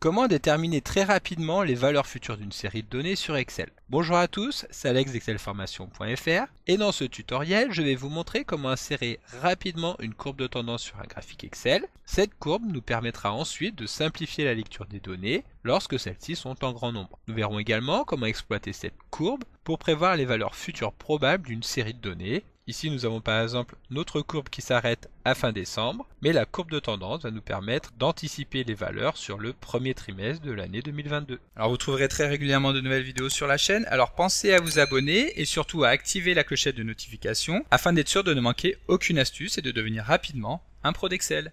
Comment déterminer très rapidement les valeurs futures d'une série de données sur Excel? Bonjour à tous, c'est Alex d'excelformation.fr et dans ce tutoriel, je vais vous montrer comment insérer rapidement une courbe de tendance sur un graphique Excel. Cette courbe nous permettra ensuite de simplifier la lecture des données lorsque celles-ci sont en grand nombre. Nous verrons également comment exploiter cette courbe pour prévoir les valeurs futures probables d'une série de données. Ici, nous avons par exemple notre courbe qui s'arrête à fin décembre, mais la courbe de tendance va nous permettre d'anticiper les valeurs sur le premier trimestre de l'année 2022. Alors vous trouverez très régulièrement de nouvelles vidéos sur la chaîne, alors pensez à vous abonner et surtout à activer la clochette de notification afin d'être sûr de ne manquer aucune astuce et de devenir rapidement un pro d'Excel.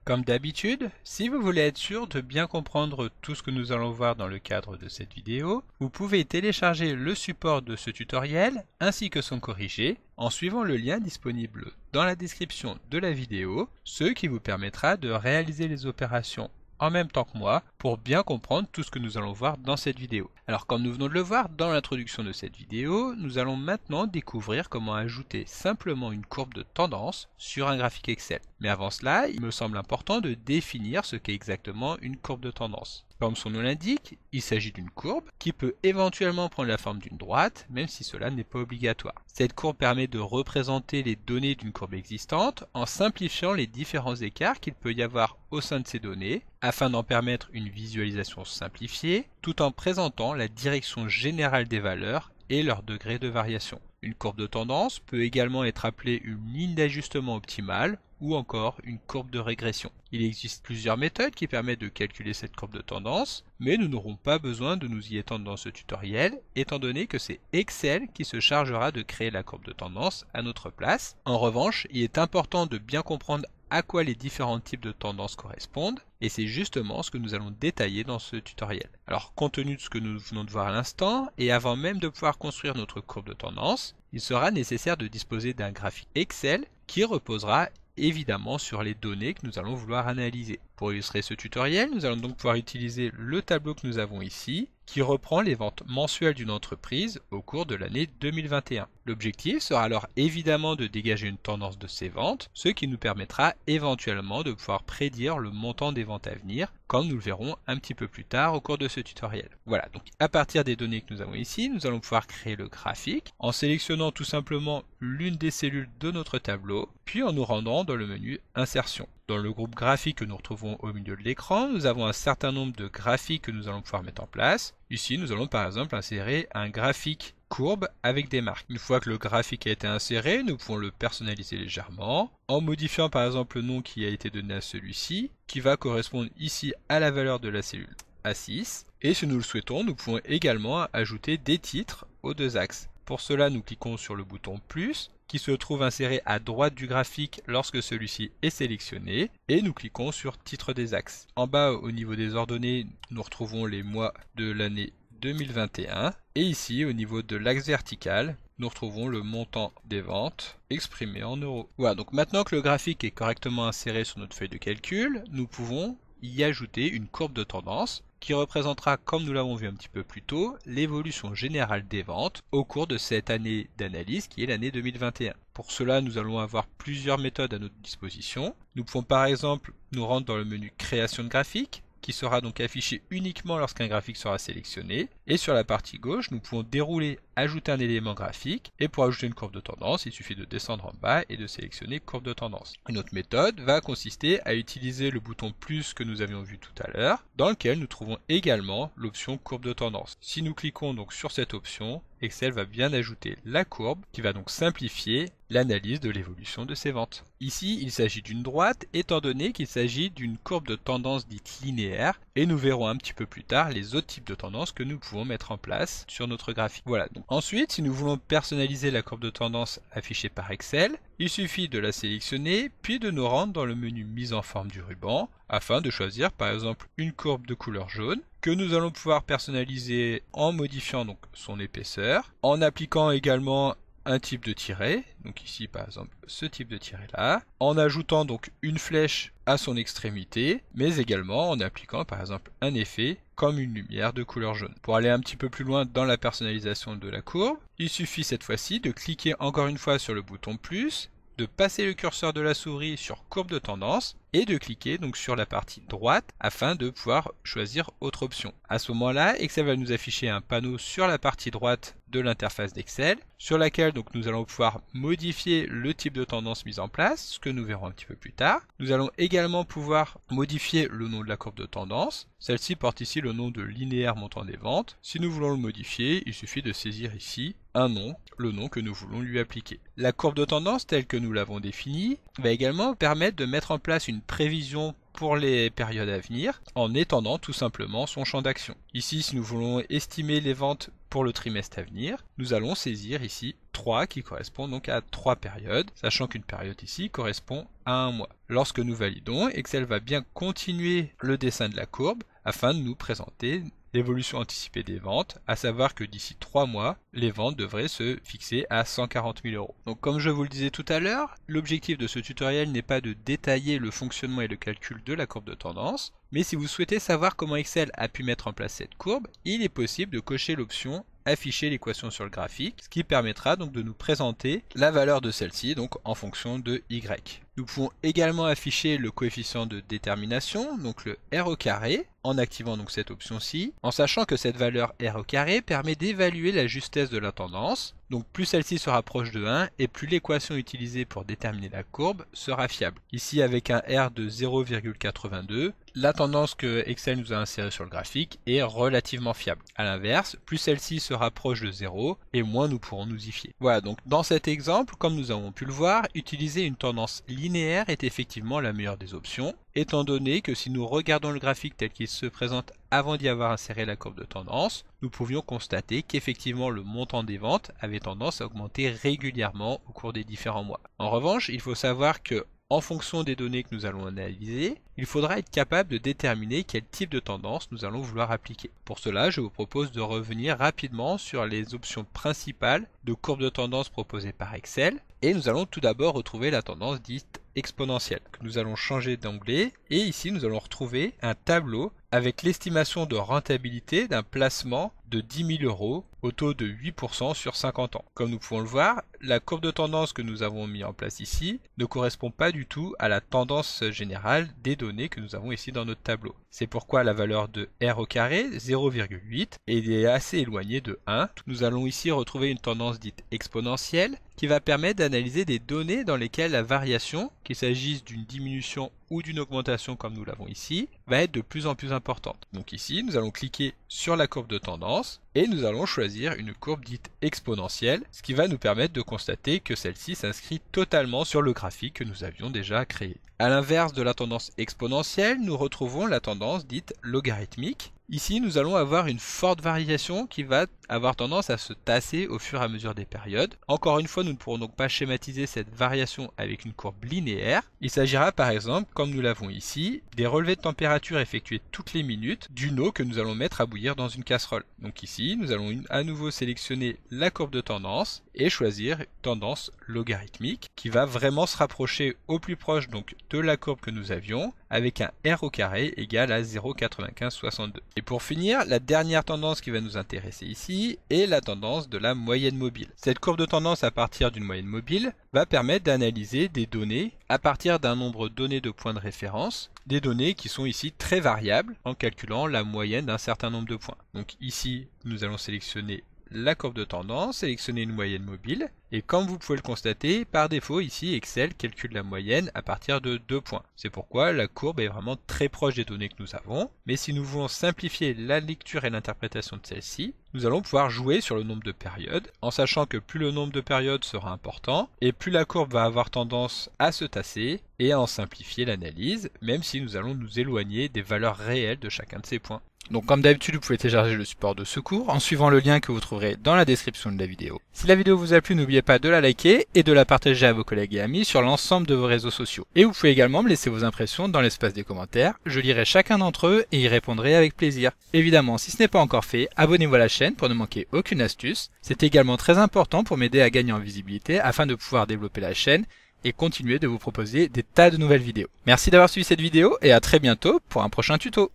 Comme d'habitude, si vous voulez être sûr de bien comprendre tout ce que nous allons voir dans le cadre de cette vidéo, vous pouvez télécharger le support de ce tutoriel ainsi que son corrigé en suivant le lien disponible dans la description de la vidéo, ce qui vous permettra de réaliser les opérations en même temps que moi pour bien comprendre tout ce que nous allons voir dans cette vidéo. Alors comme nous venons de le voir dans l'introduction de cette vidéo, nous allons maintenant découvrir comment ajouter simplement une courbe de tendance sur un graphique Excel. Mais avant cela, il me semble important de définir ce qu'est exactement une courbe de tendance. Comme son nom l'indique, il s'agit d'une courbe qui peut éventuellement prendre la forme d'une droite, même si cela n'est pas obligatoire. Cette courbe permet de représenter les données d'une courbe existante en simplifiant les différents écarts qu'il peut y avoir au sein de ces données, afin d'en permettre une visualisation simplifiée, tout en présentant la direction générale des valeurs et leur degré de variation. Une courbe de tendance peut également être appelée une ligne d'ajustement optimale ou encore une courbe de régression. Il existe plusieurs méthodes qui permettent de calculer cette courbe de tendance, mais nous n'aurons pas besoin de nous y étendre dans ce tutoriel, étant donné que c'est Excel qui se chargera de créer la courbe de tendance à notre place. En revanche, il est important de bien comprendre à quoi les différents types de tendances correspondent, et c'est justement ce que nous allons détailler dans ce tutoriel. Alors, compte tenu de ce que nous venons de voir à l'instant, et avant même de pouvoir construire notre courbe de tendance, il sera nécessaire de disposer d'un graphique Excel qui reposera évidemment sur les données que nous allons vouloir analyser. Pour illustrer ce tutoriel, nous allons donc pouvoir utiliser le tableau que nous avons ici, qui reprend les ventes mensuelles d'une entreprise au cours de l'année 2021. L'objectif sera alors évidemment de dégager une tendance de ces ventes, ce qui nous permettra éventuellement de pouvoir prédire le montant des ventes à venir, comme nous le verrons un petit peu plus tard au cours de ce tutoriel. Voilà, donc à partir des données que nous avons ici, nous allons pouvoir créer le graphique en sélectionnant tout simplement l'une des cellules de notre tableau, puis en nous rendant dans le menu Insertion. Dans le groupe graphique que nous retrouvons au milieu de l'écran, nous avons un certain nombre de graphiques que nous allons pouvoir mettre en place. Ici, nous allons par exemple insérer un graphique courbe avec des marques. Une fois que le graphique a été inséré, nous pouvons le personnaliser légèrement en modifiant par exemple le nom qui a été donné à celui-ci, qui va correspondre ici à la valeur de la cellule A6. Et si nous le souhaitons, nous pouvons également ajouter des titres aux deux axes. Pour cela, nous cliquons sur le bouton plus, qui se trouve inséré à droite du graphique lorsque celui-ci est sélectionné, et nous cliquons sur titre des axes. En bas, au niveau des ordonnées, nous retrouvons les mois de l'année 2021, et ici, au niveau de l'axe vertical, nous retrouvons le montant des ventes exprimé en euros. Voilà, donc maintenant que le graphique est correctement inséré sur notre feuille de calcul, nous pouvons y ajouter une courbe de tendance qui représentera, comme nous l'avons vu un petit peu plus tôt, l'évolution générale des ventes au cours de cette année d'analyse qui est l'année 2021. Pour cela, nous allons avoir plusieurs méthodes à notre disposition. Nous pouvons par exemple nous rendre dans le menu Création de graphique, qui sera donc affiché uniquement lorsqu'un graphique sera sélectionné. Et sur la partie gauche, nous pouvons dérouler, ajouter un élément graphique. Et pour ajouter une courbe de tendance, il suffit de descendre en bas et de sélectionner courbe de tendance. Une autre méthode va consister à utiliser le bouton plus que nous avions vu tout à l'heure, dans lequel nous trouvons également l'option courbe de tendance. Si nous cliquons donc sur cette option, Excel va bien ajouter la courbe qui va donc simplifier l'analyse de l'évolution de ces ventes. Ici, il s'agit d'une droite étant donné qu'il s'agit d'une courbe de tendance dite linéaire et nous verrons un petit peu plus tard les autres types de tendances que nous pouvons mettre en place sur notre graphique. Voilà, donc ensuite, si nous voulons personnaliser la courbe de tendance affichée par Excel, il suffit de la sélectionner puis de nous rendre dans le menu mise en forme du ruban afin de choisir par exemple une courbe de couleur jaune que nous allons pouvoir personnaliser en modifiant donc son épaisseur, en appliquant également un type de tiret, donc ici par exemple ce type de tiret là, en ajoutant donc une flèche à son extrémité, mais également en appliquant par exemple un effet comme une lumière de couleur jaune. Pour aller un petit peu plus loin dans la personnalisation de la courbe, il suffit cette fois-ci de cliquer encore une fois sur le bouton plus de passer le curseur de la souris sur courbe de tendance et de cliquer donc sur la partie droite afin de pouvoir choisir autre option. À ce moment-là, Excel va nous afficher un panneau sur la partie droite de l'interface d'Excel sur laquelle donc nous allons pouvoir modifier le type de tendance mise en place, ce que nous verrons un petit peu plus tard. Nous allons également pouvoir modifier le nom de la courbe de tendance. Celle-ci porte ici le nom de linéaire montant des ventes. Si nous voulons le modifier, il suffit de saisir ici un nom, le nom que nous voulons lui appliquer. La courbe de tendance telle que nous l'avons définie va également permettre de mettre en place une prévision pour les périodes à venir en étendant tout simplement son champ d'action. Ici, si nous voulons estimer les ventes pour le trimestre à venir, nous allons saisir ici 3 qui correspond donc à 3 périodes, sachant qu'une période ici correspond à un mois. Lorsque nous validons, Excel va bien continuer le dessin de la courbe afin de nous présenter l'évolution anticipée des ventes, à savoir que d'ici 3 mois, les ventes devraient se fixer à 140 000 €. Donc comme je vous le disais tout à l'heure, l'objectif de ce tutoriel n'est pas de détailler le fonctionnement et le calcul de la courbe de tendance, mais si vous souhaitez savoir comment Excel a pu mettre en place cette courbe, il est possible de cocher l'option afficher l'équation sur le graphique, ce qui permettra donc de nous présenter la valeur de celle-ci donc en fonction de Y. Nous pouvons également afficher le coefficient de détermination, donc le R au carré, en activant donc cette option-ci, en sachant que cette valeur R au carré permet d'évaluer la justesse de la tendance. Donc plus celle-ci se rapproche de 1 et plus l'équation utilisée pour déterminer la courbe sera fiable. Ici avec un R de 0,82, la tendance que Excel nous a insérée sur le graphique est relativement fiable. A l'inverse, plus celle-ci se rapproche de 0 et moins nous pourrons nous y fier. Voilà, donc dans cet exemple, comme nous avons pu le voir, utiliser une tendance linéaire est effectivement la meilleure des options, étant donné que si nous regardons le graphique tel qu'il se présente avant d'y avoir inséré la courbe de tendance, nous pouvions constater qu'effectivement le montant des ventes avait tendance à augmenter régulièrement au cours des différents mois. En revanche, il faut savoir que en fonction des données que nous allons analyser, il faudra être capable de déterminer quel type de tendance nous allons vouloir appliquer. Pour cela, je vous propose de revenir rapidement sur les options principales de courbe de tendance proposées par Excel. Et nous allons tout d'abord retrouver la tendance dite exponentielle, que nous allons changer d'onglet. Et ici, nous allons retrouver un tableau avec l'estimation de rentabilité d'un placement de 10 000 € au taux de 8% sur 50 ans. Comme nous pouvons le voir, la courbe de tendance que nous avons mis en place ici ne correspond pas du tout à la tendance générale des données que nous avons ici dans notre tableau. C'est pourquoi la valeur de R au carré, 0,8, est assez éloignée de 1. Nous allons ici retrouver une tendance dite exponentielle qui va permettre d'analyser des données dans lesquelles la variation, qu'il s'agisse d'une diminution ou d'une augmentation comme nous l'avons ici, va être de plus en plus importante. Donc ici, nous allons cliquer sur la courbe de tendance et nous allons choisir une courbe dite exponentielle, ce qui va nous permettre de constater que celle-ci s'inscrit totalement sur le graphique que nous avions déjà créé. À l'inverse de la tendance exponentielle, nous retrouvons la tendance dite logarithmique. Ici, nous allons avoir une forte variation qui va avoir tendance à se tasser au fur et à mesure des périodes. Encore une fois, nous ne pourrons donc pas schématiser cette variation avec une courbe linéaire. Il s'agira par exemple, comme nous l'avons ici, des relevés de température effectués toutes les minutes d'une eau que nous allons mettre à bouillir dans une casserole. Donc ici, nous allons à nouveau sélectionner la courbe de tendance et choisir une tendance logarithmique qui va vraiment se rapprocher au plus proche donc de la courbe que nous avions avec un R au carré égal à 0,9562. Et pour finir, la dernière tendance qui va nous intéresser ici est la tendance de la moyenne mobile. Cette courbe de tendance à partir d'une moyenne mobile va permettre d'analyser des données à partir d'un nombre donné de points de référence, des données qui sont ici très variables en calculant la moyenne d'un certain nombre de points. Donc ici, nous allons sélectionner la courbe de tendance, sélectionner une moyenne mobile, et comme vous pouvez le constater, par défaut ici Excel calcule la moyenne à partir de 2 points. C'est pourquoi la courbe est vraiment très proche des données que nous avons, mais si nous voulons simplifier la lecture et l'interprétation de celle-ci, nous allons pouvoir jouer sur le nombre de périodes, en sachant que plus le nombre de périodes sera important, et plus la courbe va avoir tendance à se tasser, et à en simplifier l'analyse, même si nous allons nous éloigner des valeurs réelles de chacun de ces points. Donc comme d'habitude, vous pouvez télécharger le support de ce cours en suivant le lien que vous trouverez dans la description de la vidéo. Si la vidéo vous a plu, n'oubliez pas de la liker et de la partager à vos collègues et amis sur l'ensemble de vos réseaux sociaux. Et vous pouvez également me laisser vos impressions dans l'espace des commentaires, je lirai chacun d'entre eux et y répondrai avec plaisir. Évidemment, si ce n'est pas encore fait, abonnez-vous à la chaîne pour ne manquer aucune astuce. C'est également très important pour m'aider à gagner en visibilité afin de pouvoir développer la chaîne et continuer de vous proposer des tas de nouvelles vidéos. Merci d'avoir suivi cette vidéo et à très bientôt pour un prochain tuto.